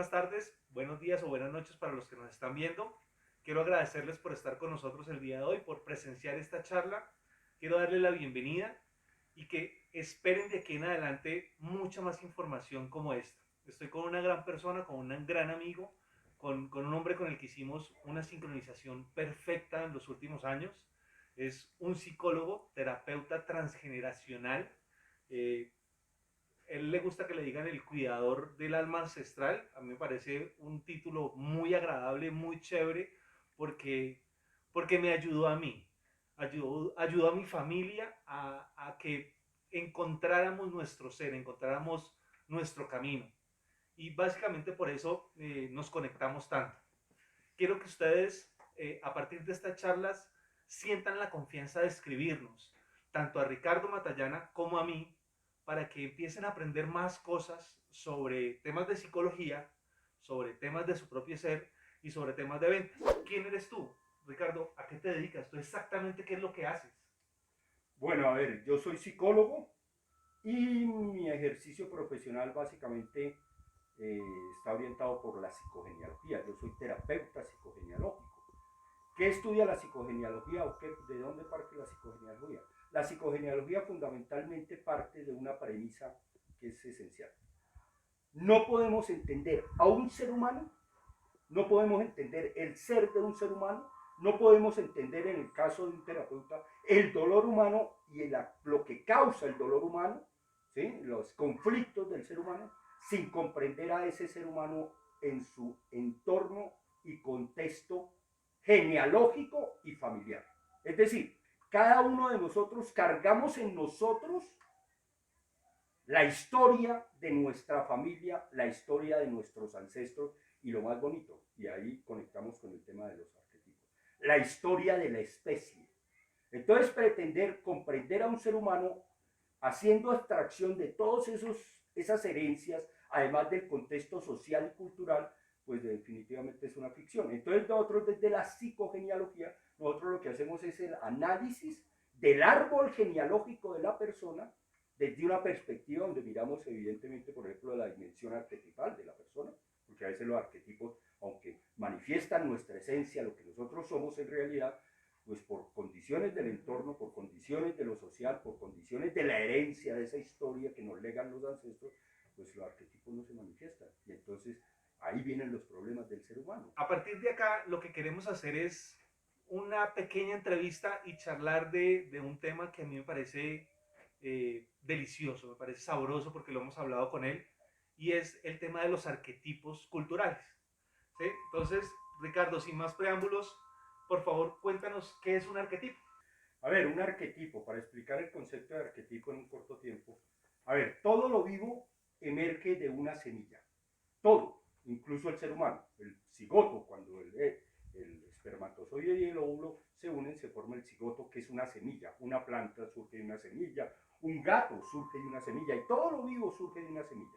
buenas tardes, buenos días o buenas noches para los que nos están viendo. Quiero agradecerles por estar con nosotros el día de hoy, por presenciar esta charla. Quiero darles la bienvenida y que esperen de aquí en adelante mucha más información como esta. Estoy con una gran persona, con un gran amigo, con un hombre con el que hicimos una sincronización perfecta en los últimos años. Es un psicólogo, terapeuta transgeneracional. Eh, Él le gusta que le digan el cuidador del alma ancestral. A mí me parece un título muy agradable, muy chévere, porque, porque me ayudó a mí, ayudó a mi familia a que encontráramos nuestro ser, encontráramos nuestro camino. Y básicamente por eso nos conectamos tanto. Quiero que ustedes, a partir de estas charlas, sientan la confianza de escribirnos, tanto a Ricardo Matallana como a mí, para que empiecen a aprender más cosas sobre temas de psicología, sobre temas de su propio ser y sobre temas de ventas. ¿Quién eres tú, Ricardo? ¿A qué te dedicas? ¿Tú exactamente qué es lo que haces? Bueno, a ver, yo soy psicólogo y mi ejercicio profesional básicamente eh, está orientado por la psicogenealogía. Yo soy terapeuta psicogenealógico. ¿Qué estudia la psicogenealogía o de dónde parte la psicogenealogía? La psicogenealogía fundamentalmente parte de una premisa que es esencial. No podemos entender a un ser humano, no podemos entender el ser de un ser humano, no podemos entender en el caso de un terapeuta el dolor humano y lo que causa el dolor humano, ¿sí? Los conflictos del ser humano, sin comprender a ese ser humano en su entorno y contexto genealógico y familiar. Es decir, cada uno de nosotros cargamos en nosotros la historia de nuestra familia, la historia de nuestros ancestros y lo más bonito, y ahí conectamos con el tema de los arquetipos, la historia de la especie. Entonces pretender comprender a un ser humano haciendo abstracción de todas esas herencias, además del contexto social y cultural, pues definitivamente es una ficción. Entonces nosotros desde la psicogenealogía, nosotros lo que hacemos es el análisis del árbol genealógico de la persona desde una perspectiva donde miramos evidentemente, por ejemplo, la dimensión arquetipal de la persona, porque a veces los arquetipos, aunque manifiestan nuestra esencia, lo que nosotros somos en realidad, pues por condiciones del entorno, por condiciones de lo social, por condiciones de la herencia de esa historia que nos legan los ancestros, pues los arquetipos no se manifiestan. Y entonces ahí vienen los problemas del ser humano. A partir de acá, lo que queremos hacer es una pequeña entrevista y charlar de un tema que a mí me parece delicioso, me parece sabroso porque lo hemos hablado con él, y es el tema de los arquetipos culturales. ¿Sí? Entonces, Ricardo, sin más preámbulos, por favor, cuéntanos qué es un arquetipo. A ver, un arquetipo, para explicar el concepto de arquetipo en un corto tiempo. A ver, todo lo vivo emerge de una semilla. Todo, incluso el ser humano. El cigoto, cuando el espermatozoide y el óvulo se unen, se forma el cigoto, que es una semilla. Una planta surge de una semilla, un gato surge de una semilla, y todo lo vivo surge de una semilla.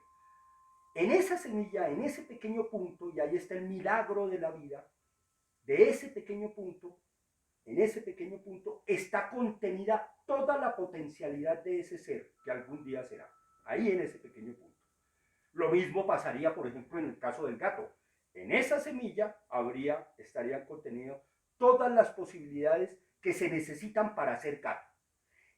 En esa semilla, en ese pequeño punto, y ahí está el milagro de la vida, de ese pequeño punto, en ese pequeño punto está contenida toda la potencialidad de ese ser que algún día será. Ahí en ese pequeño punto. Lo mismo pasaría, por ejemplo, en el caso del gato. En esa semilla estarían contenidas todas las posibilidades que se necesitan para ser gato.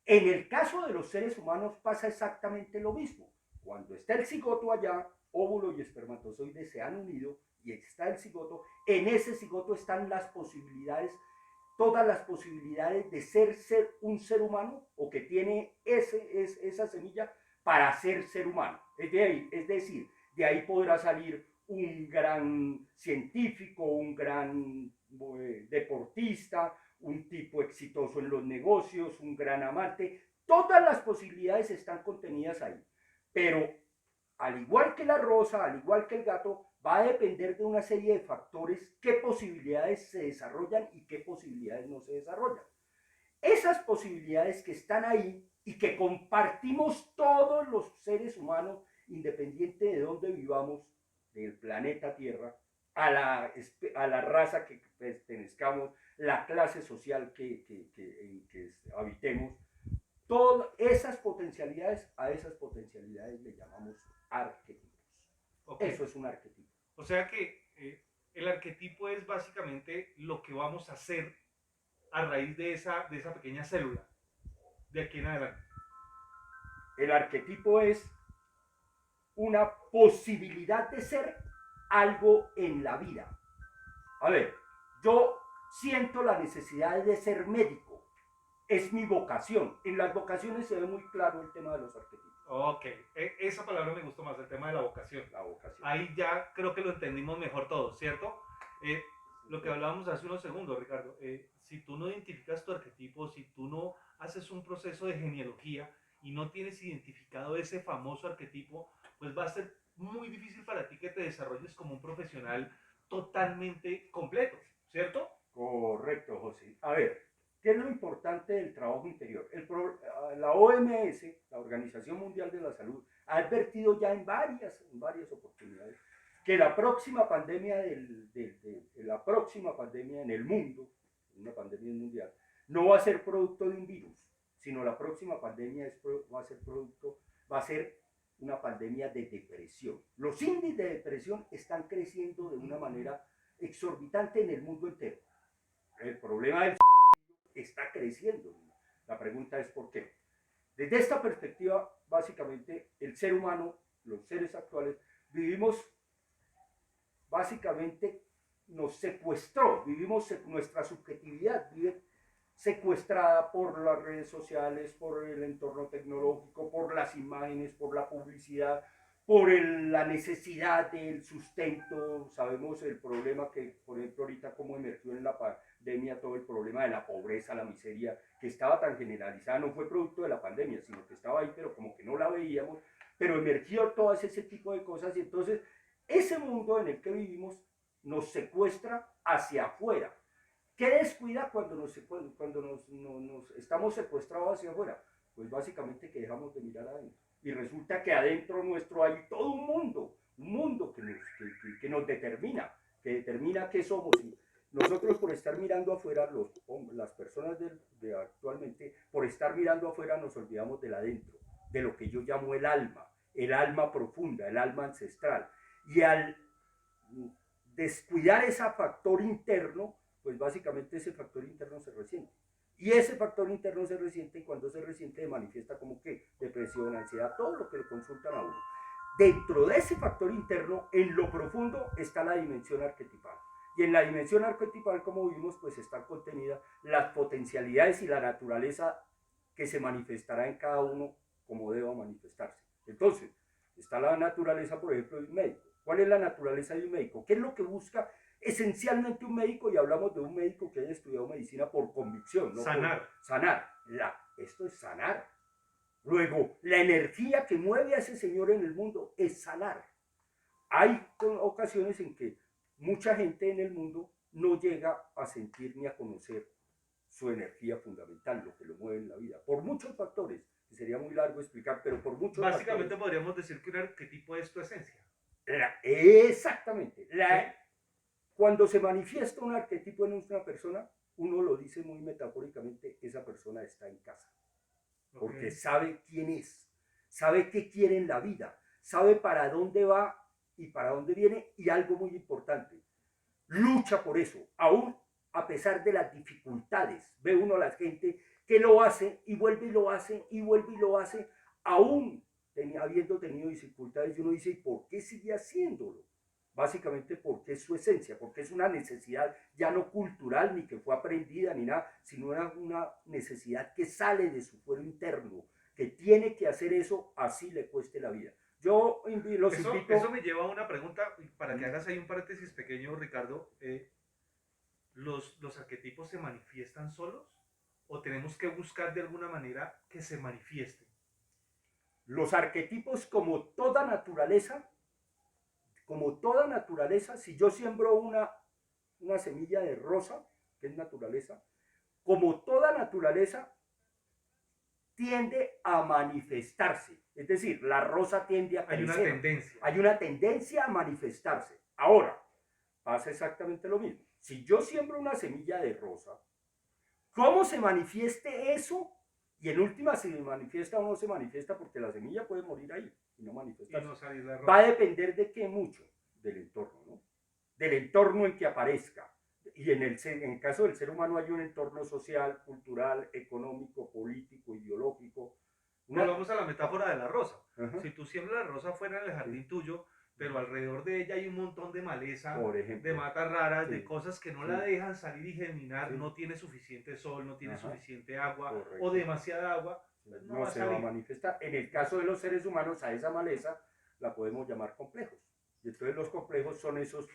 En el caso de los seres humanos pasa exactamente lo mismo. Cuando está el cigoto allá, óvulo y espermatozoide se han unido y está el cigoto, en ese cigoto están las posibilidades, todas las posibilidades de ser un ser humano o que tiene esa semilla para ser humano. Es decir, de ahí podrá salir un gran científico, un gran deportista, un tipo exitoso en los negocios, un gran amante. Todas las posibilidades están contenidas ahí. Pero al igual que la rosa, al igual que el gato, va a depender de una serie de factores qué posibilidades se desarrollan y qué posibilidades no se desarrollan. Esas posibilidades que están ahí y que compartimos todos los seres humanos, independiente de dónde vivamos, del planeta Tierra, a la raza que pertenezcamos, la clase social en que habitemos, todas esas potencialidades, a esas potencialidades le llamamos arquetipos. Ok, Eso es un arquetipo. O sea que el arquetipo es básicamente lo que vamos a hacer a raíz de esa pequeña célula, de aquí en adelante. El arquetipo es una posibilidad de ser algo en la vida. A ver, yo siento la necesidad de ser médico. Es mi vocación. En las vocaciones se ve muy claro el tema de los arquetipos. Ok, esa palabra me gustó más, el tema de la vocación. La vocación. Ahí ya creo que lo entendimos mejor todos, ¿cierto? Eh, lo que hablábamos hace unos segundos, Ricardo, si tú no identificas tu arquetipo, si tú no haces un proceso de genealogía y no tienes identificado ese famoso arquetipo, pues va a ser muy difícil para ti que te desarrolles como un profesional totalmente completo, ¿cierto? Correcto, José. A ver, ¿qué es lo importante del trabajo interior? La OMS, la Organización Mundial de la Salud, ha advertido ya en varias oportunidades que la próxima pandemia, la próxima pandemia en el mundo, una pandemia mundial, no va a ser producto de un virus, sino la próxima pandemia va a ser una pandemia de depresión. Los índices de depresión están creciendo de una manera exorbitante en el mundo entero. El problema del está creciendo. La pregunta es ¿por qué? Desde esta perspectiva, básicamente, el ser humano, los seres actuales, vivimos, básicamente, nos secuestró, vivimos nuestra subjetividad, vive secuestrada por las redes sociales, por el entorno tecnológico, por las imágenes, por la publicidad, por la necesidad del sustento. Sabemos el problema que, por ejemplo, ahorita como emergió en la pandemia todo el problema de la pobreza, la miseria, que estaba tan generalizada, no fue producto de la pandemia, sino que estaba ahí, pero como que no la veíamos, pero emergió todo ese tipo de cosas y entonces ese mundo en el que vivimos nos secuestra hacia afuera. ¿Qué descuida cuando nos estamos secuestrados hacia afuera? Pues básicamente que dejamos de mirar adentro. Y resulta que adentro nuestro hay todo un mundo que nos determina, que determina qué somos. Y nosotros por estar mirando afuera, las personas de actualmente, por estar mirando afuera nos olvidamos del adentro, de lo que yo llamo el alma profunda, el alma ancestral. Y al descuidar ese factor interno, pues básicamente ese factor interno se resiente. Y ese factor interno se resiente y cuando se resiente manifiesta como que depresión, ansiedad, todo lo que le consultan a uno. Dentro de ese factor interno, en lo profundo, está la dimensión arquetipal. Y en la dimensión arquetipal, como vimos, pues están contenidas las potencialidades y la naturaleza que se manifestará en cada uno como deba manifestarse. Entonces, está la naturaleza, por ejemplo, de un médico. ¿Cuál es la naturaleza de un médico? ¿Qué es lo que busca esencialmente un médico? Y hablamos de un médico que haya estudiado medicina por convicción, no sanar. Por sanar. Esto es sanar. Luego, la energía que mueve a ese señor en el mundo es sanar. Hay ocasiones en que mucha gente en el mundo no llega a sentir ni a conocer su energía fundamental, lo que lo mueve en la vida, por muchos factores, que sería muy largo explicar, pero por muchos Básicamente factores. podríamos decir que un arquetipo es tu esencia. Exactamente. ¿Sí? Cuando se manifiesta un arquetipo en una persona, uno lo dice muy metafóricamente, esa persona está en casa. Porque sabe quién es, sabe qué quiere en la vida, sabe para dónde va y para dónde viene, y algo muy importante, lucha por eso, aún a pesar de las dificultades. Ve uno a la gente que lo hace y vuelve y lo hace y vuelve y lo hace, aún habiendo tenido dificultades, y uno dice, ¿y por qué sigue haciéndolo? Básicamente porque es su esencia, porque es una necesidad ya no cultural, ni que fue aprendida, ni nada, sino una necesidad que sale de su fuero interno, que tiene que hacer eso, así le cueste la vida. Yo los invito... Eso me lleva a una pregunta, para que hagas ahí un paréntesis pequeño, Ricardo. ¿Los arquetipos se manifiestan solos? ¿O tenemos que buscar de alguna manera que se manifiesten? Los arquetipos, como toda naturaleza, si yo siembro una semilla de rosa, que es naturaleza, como toda naturaleza, tiende a manifestarse. Es decir, la rosa tiende a crecer. Hay una tendencia. Hay una tendencia a manifestarse. Ahora, pasa exactamente lo mismo. Si yo siembro una semilla de rosa, ¿cómo se manifieste eso? Y en última, si se manifiesta o no se manifiesta, porque la semilla puede morir ahí y no manifestarse. Y no salir la rosa. Va a depender de qué mucho, del entorno, ¿no? del entorno en que aparezca. Y en el caso del ser humano hay un entorno social, cultural, económico, político, ideológico. Volvamos a la metáfora de la rosa. Ajá. Si tú siembras la rosa fuera en el jardín Sí. tuyo, pero alrededor de ella hay un montón de maleza, Por ejemplo, de matas raras, sí, de cosas que no sí, la dejan salir y germinar, sí. no tiene suficiente sol, no tiene Ajá. suficiente agua Correcto. o demasiada agua, pues no, No va a se va a salir. manifestar. En el caso de los seres humanos, a esa maleza la podemos llamar complejos. Y entonces los complejos son esos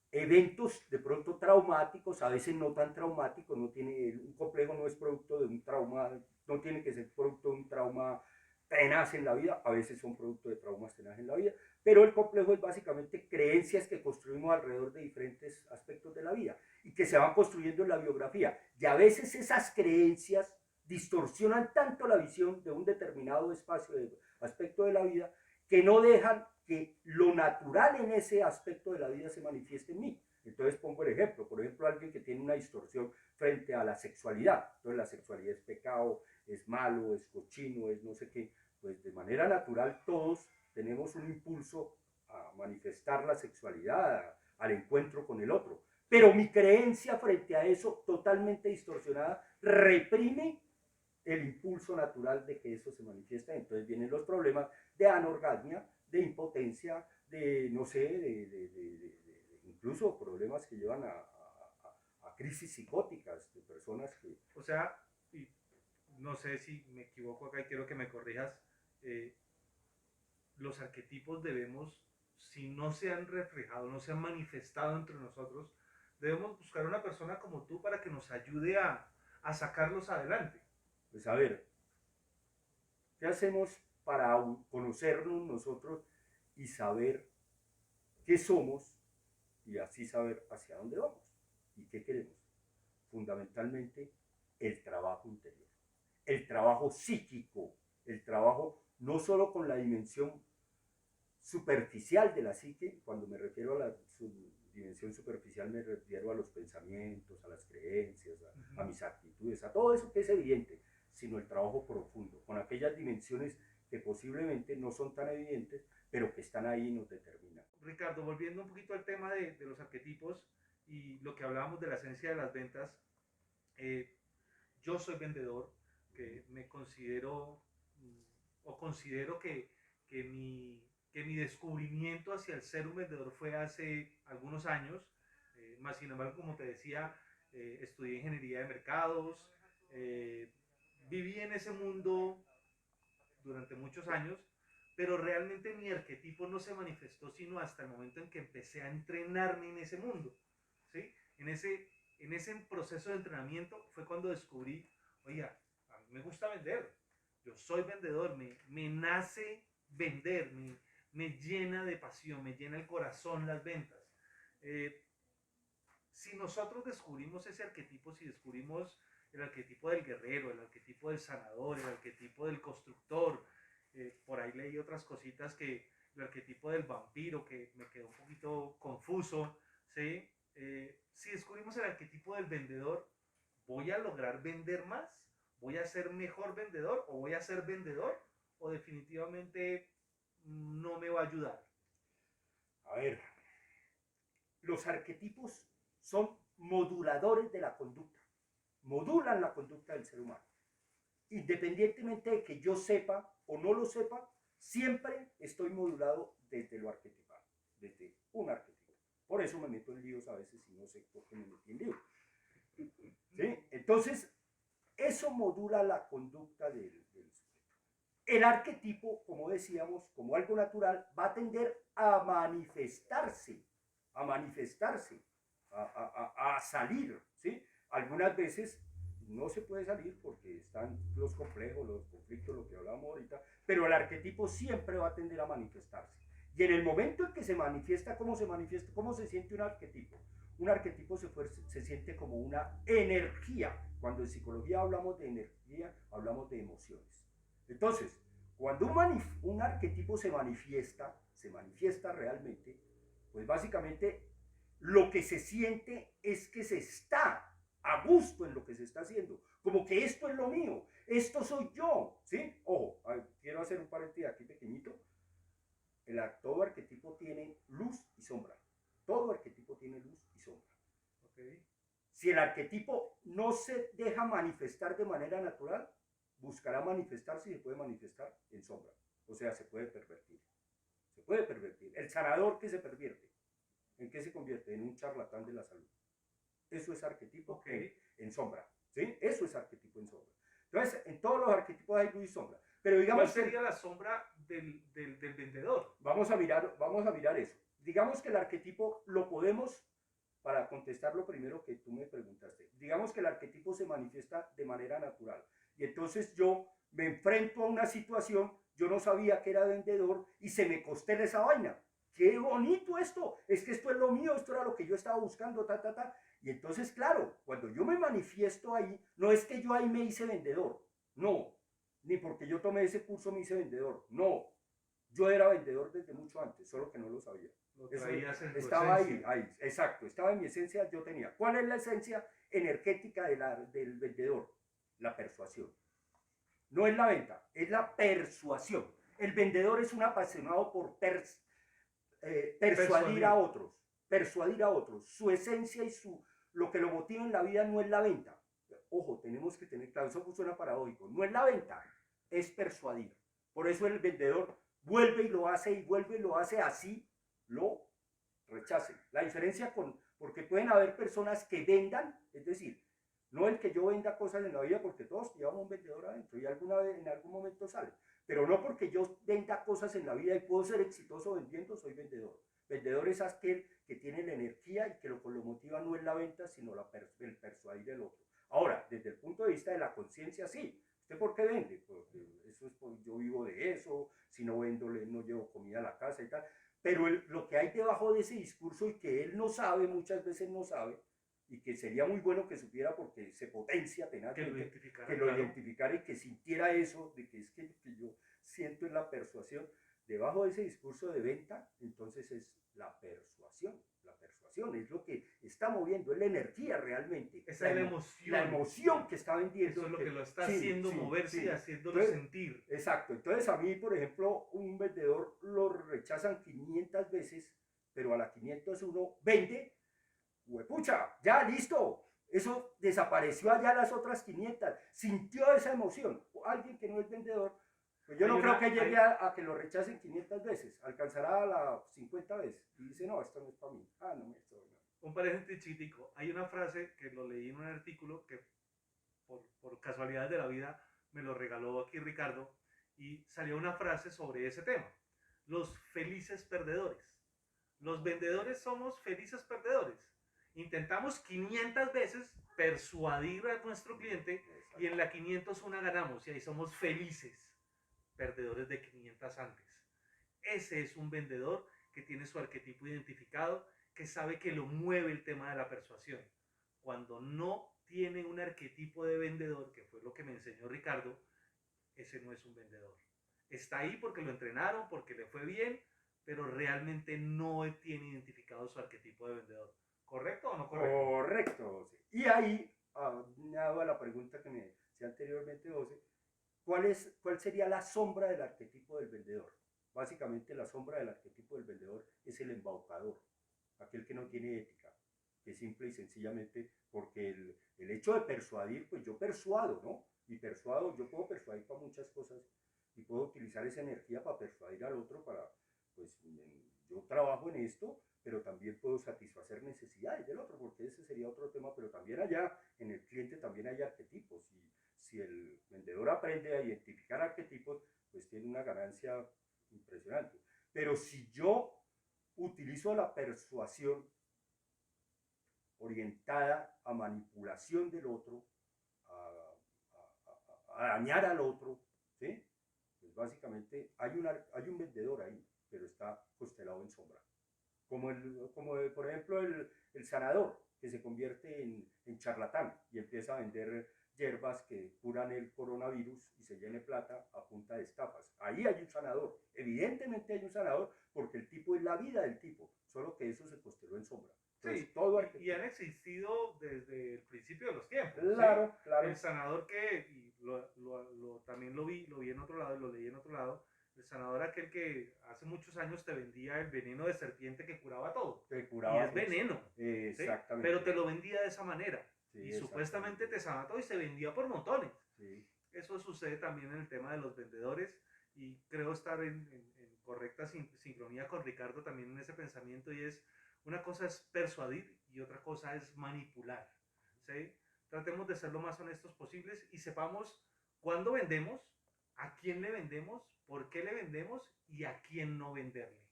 eventos de pronto traumáticos, a veces no tan traumáticos, un complejo no es producto de un trauma, no tiene que ser producto de un trauma tenaz en la vida, a veces son producto de traumas tenaz en la vida, pero el complejo es básicamente creencias que construimos alrededor de diferentes aspectos de la vida y que se van construyendo en la biografía. Y a veces esas creencias distorsionan tanto la visión de un determinado espacio, aspecto de la vida, que no dejan que lo natural en ese aspecto de la vida se manifieste en mí. Entonces pongo el ejemplo, por ejemplo, alguien que tiene una distorsión frente a la sexualidad. Entonces la sexualidad es pecado, es malo, es cochino, es no sé qué. Pues de manera natural todos tenemos un impulso a manifestar la sexualidad, al encuentro con el otro. Pero mi creencia frente a eso, totalmente distorsionada, reprime el impulso natural de que eso se manifiesta. Entonces vienen los problemas de anorgasmia, de impotencia, de no sé, incluso problemas que llevan a crisis psicóticas de personas que... O sea, y no sé si me equivoco acá y quiero que me corrijas, eh, los arquetipos debemos, si no se han reflejado, no se han manifestado entre nosotros, debemos buscar una persona como tú para que nos ayude a sacarlos adelante. Pues a ver, ¿qué hacemos para conocernos nosotros y saber qué somos y así saber hacia dónde vamos y qué queremos? Fundamentalmente el trabajo interior, el trabajo psíquico, el trabajo no solo con la dimensión superficial de la psique. Cuando me refiero a la dimensión superficial me refiero a los pensamientos, a las creencias, a mis actitudes, a todo eso que es evidente, sino el trabajo profundo, con aquellas dimensiones que posiblemente no son tan evidentes, pero que están ahí y nos determinan. Ricardo, volviendo un poquito al tema de los arquetipos y lo que hablábamos de la esencia de las ventas, eh, yo soy vendedor, que me considero o considero que mi descubrimiento hacia el ser un vendedor fue hace algunos años, más sin embargo, como te decía, estudié ingeniería de mercados, viví en ese mundo durante muchos años, pero realmente mi arquetipo no se manifestó sino hasta el momento en que empecé a entrenarme en ese mundo, ¿sí? En ese proceso de entrenamiento fue cuando descubrí, oiga, a mí me gusta vender, yo soy vendedor, me nace vender, me llena de pasión, me llena el corazón las ventas. Eh, si nosotros descubrimos ese arquetipo, si descubrimos el arquetipo del guerrero, el arquetipo del sanador, el arquetipo del constructor, por ahí leí otras cositas que el arquetipo del vampiro, que me quedó un poquito confuso, ¿sí? Si descubrimos el arquetipo del vendedor, ¿voy a lograr vender más? ¿Voy a ser mejor vendedor o voy a ser vendedor? ¿O definitivamente no me va a ayudar? A ver, los arquetipos son moduladores de la conducta, modulan la conducta del ser humano. Independientemente de que yo sepa o no lo sepa, siempre estoy modulado desde lo arquetipal, desde un arquetipo. Por eso me meto en líos a veces y no sé por qué me metí en líos. ¿Sí? Entonces, eso modula la conducta del sujeto. El arquetipo, como decíamos, como algo natural, va a tender a manifestarse, a manifestarse, a salir, ¿sí? Algunas veces no se puede salir porque están los complejos, los conflictos, lo que hablábamos ahorita, pero el arquetipo siempre va a tender a manifestarse. Y en el momento en que se manifiesta, ¿cómo se manifiesta? ¿Cómo se siente un arquetipo? Un arquetipo se siente como una energía. Cuando en psicología hablamos de energía, hablamos de emociones. Entonces, cuando un arquetipo se manifiesta realmente, pues básicamente lo que se siente es que se está a gusto en lo que se está haciendo, como que esto es lo mío, esto soy yo, ¿sí? Ojo, quiero hacer un paréntesis aquí pequeñito. Todo arquetipo tiene luz y sombra, todo arquetipo Ok. Si el arquetipo no se deja manifestar de manera natural, buscará manifestarse y se puede manifestar en sombra. O sea, se puede pervertir. Se puede pervertir. El sanador que se pervierte, ¿en qué se convierte? En un charlatán de la salud. Eso es arquetipo Ok. en sombra. ¿Sí? Eso es arquetipo en sombra. Entonces, en todos los arquetipos hay luz y sombra. Pero ¿Cuál digamos que sería la sombra del vendedor? vamos a mirar eso. Digamos que el arquetipo lo podemos, para contestar lo primero que tú me preguntaste, digamos que el arquetipo se manifiesta de manera natural. Y entonces yo me enfrento a una situación, yo no sabía que era vendedor y se me costela esa vaina. Qué bonito esto, es que esto es lo mío, esto era lo que yo estaba buscando, ta, ta, ta. Y entonces, claro, cuando yo me manifiesto ahí, no es que yo ahí me hice vendedor, no, ni porque yo tomé ese curso me hice vendedor, no, yo era vendedor desde mucho antes, solo que no lo sabía. Lo Eso traías en tu estaba ahí, esencia. ahí, exacto, estaba en mi esencia, yo tenía. ¿Cuál es la esencia energética del vendedor? La persuasión. No es la venta, es la persuasión. El vendedor es un apasionado por persuadir a Persuadir. otros, persuadir a otros. Su esencia y lo que lo motiva en la vida no es la venta. Ojo, tenemos que tener claro, eso suena paradójico, no es la venta, es persuadir. Por eso el vendedor vuelve y lo hace y vuelve y lo hace así, lo rechacen. La diferencia porque pueden haber personas que vendan, es decir, no el que yo venda cosas en la vida, porque todos llevamos un vendedor adentro y alguna vez, en algún momento sale, pero no porque yo venda cosas en la vida y puedo ser exitoso vendiendo, soy vendedor. Vendedor es aquel que tiene la energía y que lo motiva no es la venta, sino el persuadir del otro. Ahora, desde el punto de vista de la conciencia, sí. ¿Usted por qué vende? Porque eso es porque yo vivo de eso, si no vendo, no llevo comida a la casa y tal. Pero lo que hay debajo de ese discurso y que él no sabe, muchas veces no sabe, y que sería muy bueno que supiera porque se potencia Que lo tenazmente, que identificara, lo claro. identificara y que sintiera eso, de que es que yo siento en la persuasión, debajo de ese discurso de venta, entonces es la persuasión. La persuasión es lo que está moviendo, es la energía realmente, Esa es la la emoción. emoción que está Eso es vendiendo. lo que lo está Sí, haciendo sí, moverse y sí. haciéndolo Entonces, sentir. exacto. Entonces a mí, por ejemplo, un vendedor lo rechazan 500 veces, pero a la 501 vende, huepucha, ya listo. Eso desapareció allá las otras 500. Sintió esa emoción. Alguien que no es vendedor, pues yo Hay no creo que una, llegue hay a que lo rechacen 500 veces. Alcanzará a las 50 veces. Y dice, no, esto no es para mí. Ah, no, esto no. un paréntesis chiquitico. Hay una frase que lo leí en un artículo que por casualidad de la vida me lo regaló aquí Ricardo y salió una frase sobre ese tema. Los felices perdedores. Los vendedores somos felices perdedores. Intentamos 500 veces persuadir a nuestro cliente y en la 501 ganamos y ahí somos felices perdedores de 500 antes. Ese es un vendedor que tiene su arquetipo identificado, que sabe que lo mueve el tema de la persuasión. Cuando no tiene un arquetipo de vendedor, que fue lo que me enseñó Ricardo, ese no es un vendedor. Está ahí porque lo entrenaron, porque le fue bien, pero realmente no tiene identificado su arquetipo de vendedor. ¿Correcto o no correcto? Correcto, José. Y ahí, añado a la pregunta que me hacía anteriormente, José, ¿cuál sería la sombra del arquetipo del vendedor? Básicamente la sombra del arquetipo del vendedor es el embaucador, aquel que no tiene ética, que simple y sencillamente, porque el hecho de persuadir, pues yo persuado, ¿no? Y persuado, yo puedo persuadir para muchas cosas y puedo utilizar esa energía para persuadir al otro, pues yo trabajo en esto, pero también puedo satisfacer necesidades del otro, porque ese sería otro tema, pero también allá en el cliente también hay arquetipos y si el vendedor aprende a identificar arquetipos, pues tiene una ganancia impresionante. Pero si yo utilizo la persuasión orientada a manipulación del otro, a dañar al otro, ¿sí? Pues básicamente hay un vendedor ahí, pero está constelado en sombra. Por ejemplo el sanador, que se convierte en charlatán y empieza a vender hierbas que curan el coronavirus y se llene plata a punta de estafas. Ahí hay un sanador, evidentemente hay un sanador porque el tipo es la vida del tipo, solo que eso se consteló en sombra. Entonces, Sí, todo y han arquetipo. existido desde el principio de los tiempos, ¿sí? Claro, El claro. sanador que, y también lo vi en otro lado, lo leí en otro lado, El sanador aquel que hace muchos años te vendía el veneno de serpiente que curaba todo. Te Y curaba es veneno, ¿sí? exactamente. Pero te lo vendía de esa manera. Sí, Y supuestamente te sanaba todo y se vendía por montones. Sí. Eso sucede también en el tema de los vendedores y creo estar en correcta sincronía con Ricardo también en ese pensamiento y es, una cosa es persuadir y otra cosa es manipular, ¿sí? Tratemos de ser lo más honestos posibles y sepamos cuándo vendemos, a quién le vendemos, por qué le vendemos y a quién no venderle.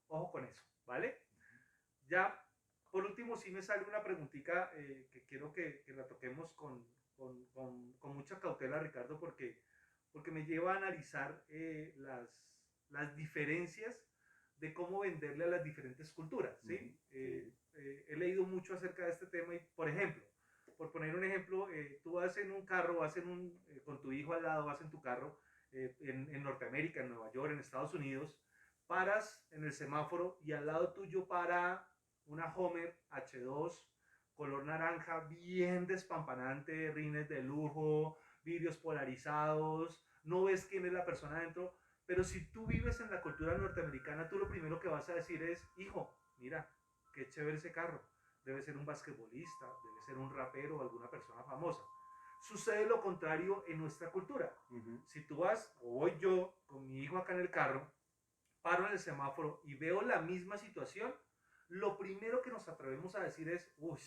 Ojo con eso, ¿vale? Ya, por último, sí me sale una preguntita que quiero que la toquemos con mucha cautela, Ricardo, porque me lleva a analizar las diferencias de cómo venderle a las diferentes culturas, ¿sí? He leído mucho acerca de este tema y, por ejemplo, por poner un ejemplo, tú vas en un carro, con tu hijo al lado, vas en tu carro en Norteamérica, en Nueva York, en Estados Unidos, paras en el semáforo y al lado tuyo para una Homer H2 color naranja, bien despampanante, rines de lujo, vidrios polarizados, no ves quién es la persona adentro, pero si tú vives en la cultura norteamericana, tú lo primero que vas a decir es, hijo, mira, qué chévere ese carro, debe ser un basquetbolista, debe ser un rapero o alguna persona famosa. Sucede lo contrario en nuestra cultura. Si tú vas, o voy yo con mi hijo acá en el carro, paro en el semáforo y veo la misma situación, lo primero que nos atrevemos a decir es, uy,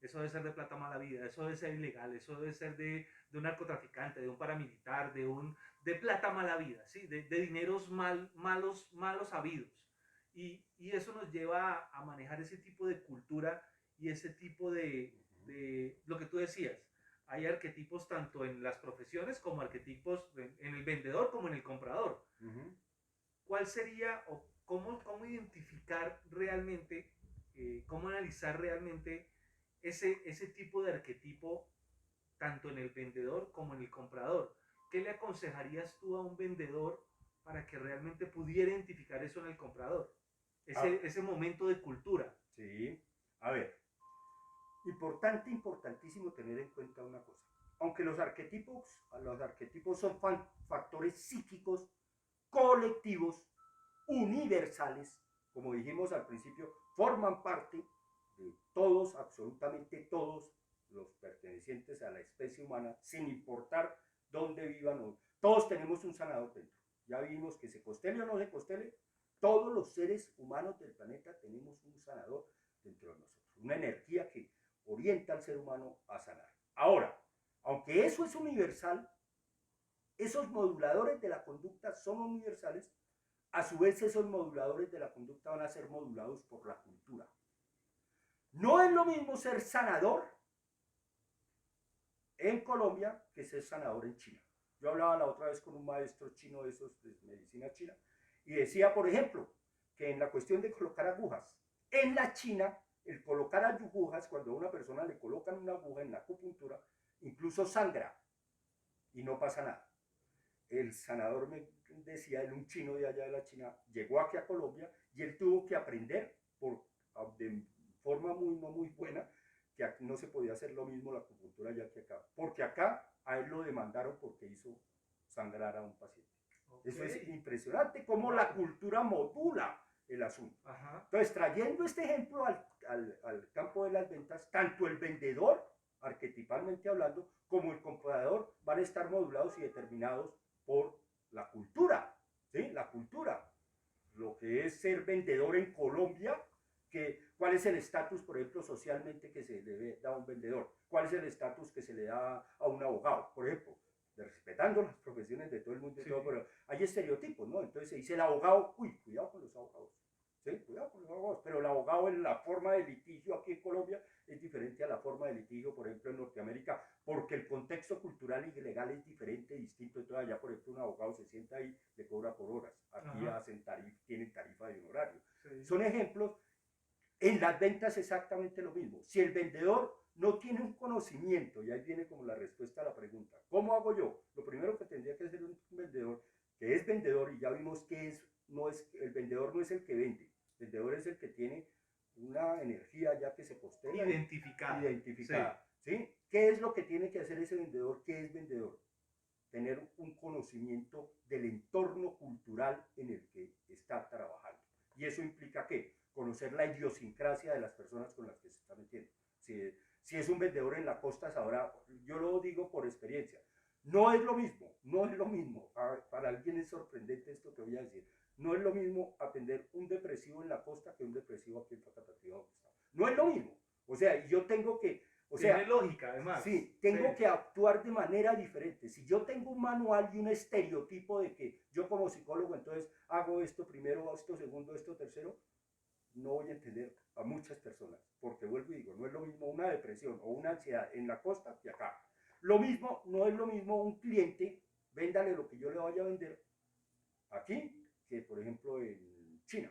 eso debe ser de plata mala vida, eso debe ser ilegal, eso debe ser de un narcotraficante, de un paramilitar, de plata mala vida, ¿sí? De dineros malos habidos. Y eso nos lleva a manejar ese tipo de cultura y ese tipo de lo que tú decías. Hay arquetipos tanto en las profesiones como arquetipos en el vendedor como en el comprador. ¿Cuál sería o cómo identificar realmente, cómo analizar realmente ese tipo de arquetipo tanto en el vendedor como en el comprador? ¿Qué le aconsejarías tú a un vendedor para que realmente pudiera identificar eso en el comprador? Ese momento de cultura. Sí, a ver, importantísimo tener en cuenta una cosa. Aunque los arquetipos son factores psíquicos, colectivos, universales, como dijimos al principio, forman parte de todos, absolutamente todos los pertenecientes a la especie humana, sin importar dónde vivan. Todos tenemos un sanador dentro. Ya vimos que se costele o no se costele, todos los seres humanos del planeta tenemos un sanador dentro de nosotros, una energía que orienta al ser humano a sanar. Ahora, aunque eso es universal, esos moduladores de la conducta son universales. A su vez, esos moduladores de la conducta van a ser modulados por la cultura. No es lo mismo ser sanador en Colombia que ser sanador en China. Yo hablaba la otra vez con un maestro chino de esos de medicina china y decía, por ejemplo, que en la cuestión de colocar agujas, en la China, el colocar agujas, cuando a una persona le colocan una aguja en la acupuntura, incluso sangra y no pasa nada. El sanador me decía, él, un chino de allá de la China, llegó aquí a Colombia y él tuvo que aprender de forma no muy buena que aquí no se podía hacer lo mismo la acupuntura allá que acá. Porque acá a él lo demandaron porque hizo sangrar a un paciente. Okay. Eso es impresionante cómo la cultura modula el asunto. Ajá. Entonces, trayendo este ejemplo al campo de las ventas, tanto el vendedor, arquetipalmente hablando, como el comprador van a estar modulados y determinados por la cultura, ¿sí? La cultura. Lo que es ser vendedor en Colombia, ¿cuál es el estatus, por ejemplo, socialmente que se le da a un vendedor? ¿Cuál es el estatus que se le da a un abogado, por ejemplo? Respetando las profesiones de todo el mundo y sí. Todo, pero hay estereotipos, ¿no? Entonces se dice el abogado, uy, cuidado con los abogados. Sí, cuidado con los abogados, pero el abogado en la forma de litigio aquí en Colombia es diferente a la forma de litigio, por ejemplo, en Norteamérica, porque el contexto cultural y legal es diferente, distinto. Entonces allá, por ejemplo, un abogado se sienta ahí, le cobra por horas. Aquí tienen tarifa de honorario. Sí. Son ejemplos. En las ventas exactamente lo mismo. Si el vendedor no tiene un conocimiento, y ahí viene como la respuesta a la pregunta, ¿cómo hago yo? Lo primero que tendría que hacer un vendedor, que es vendedor, y ya vimos que el vendedor no es el que vende, el vendedor es el que tiene una energía ya que se postela. Identificada. ¿Sí? ¿Qué es lo que tiene que hacer ese vendedor? ¿Qué es vendedor? tener un conocimiento del entorno cultural en el que está trabajando. Y eso implica ¿qué? Conocer la idiosincrasia de las personas con las que se está metiendo. Si es un vendedor en la costa, sabrá, yo lo digo por experiencia, no es lo mismo, no es lo mismo. Para alguien es sorprendente esto que voy a decir. No es lo mismo atender un depresivo en la costa que un depresivo aquí en Facatativá. No es lo mismo. O sea, yo tengo que, o Tiene sea, lógica, además. sí, tengo Sí. que actuar de manera diferente. Si yo tengo un manual y un estereotipo de que yo como psicólogo entonces hago esto primero, esto segundo, esto tercero, no voy a entender a muchas personas, porque vuelvo y digo, no es lo mismo una depresión o una ansiedad en la costa que acá. Lo mismo, no es lo mismo un cliente, véndale lo que yo le vaya a vender aquí, que por ejemplo en China.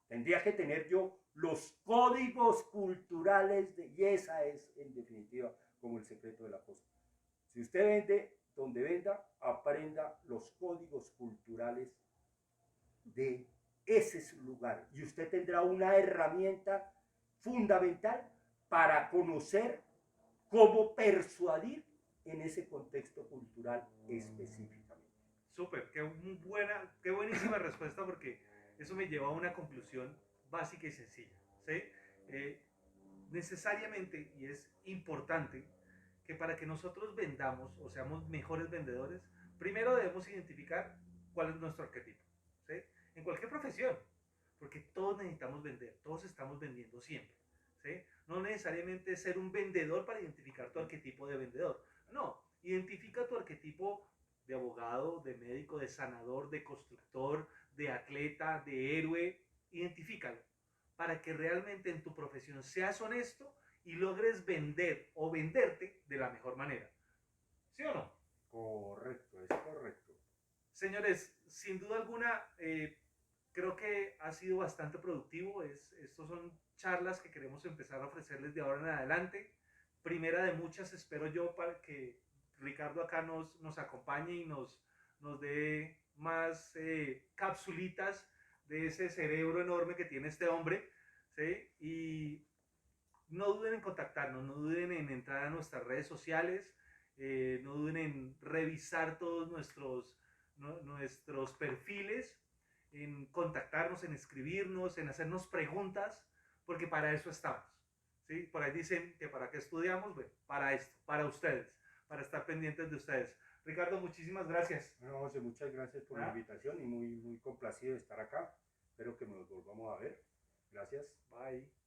Tendría que tener yo los códigos culturales y esa es en definitiva como el secreto de la cosa. Si usted vende donde venda, aprenda los códigos culturales de ese lugar y usted tendrá una herramienta fundamental para conocer cómo persuadir en ese contexto cultural específicamente. Súper, qué buenísima respuesta porque eso me lleva a una conclusión básica y sencilla. ¿Sí? Eh, necesariamente, y es importante, que para que nosotros vendamos o seamos mejores vendedores, primero debemos identificar cuál es nuestro arquetipo. ¿Sí? En cualquier profesión, porque todos necesitamos vender, todos estamos vendiendo siempre. ¿Sí? No necesariamente ser un vendedor para identificar tu arquetipo de vendedor. No, identifica tu arquetipo de abogado, de médico, de sanador, de constructor, de atleta, de héroe. Identifícalo para que realmente en tu profesión seas honesto y logres vender o venderte de la mejor manera. ¿Sí o no? Correcto, es correcto. Señores, sin duda alguna, creo que ha sido bastante productivo. Estos son charlas que queremos empezar a ofrecerles de ahora en adelante. Primera de muchas, espero yo, para que Ricardo acá nos acompañe y nos dé más capsulitas de ese cerebro enorme que tiene este hombre. ¿Sí? Y no duden en contactarnos, no duden en entrar a nuestras redes sociales, no duden en revisar todos nuestros perfiles, en contactarnos, en escribirnos, en hacernos preguntas, porque para eso estamos. ¿Sí? Por ahí dicen que para qué estudiamos, bueno, para esto, para ustedes, para estar pendientes de ustedes. Ricardo, muchísimas gracias. Bueno, José, muchas gracias por la invitación y muy, muy complacido de estar acá. Espero que nos volvamos a ver. Gracias. Bye.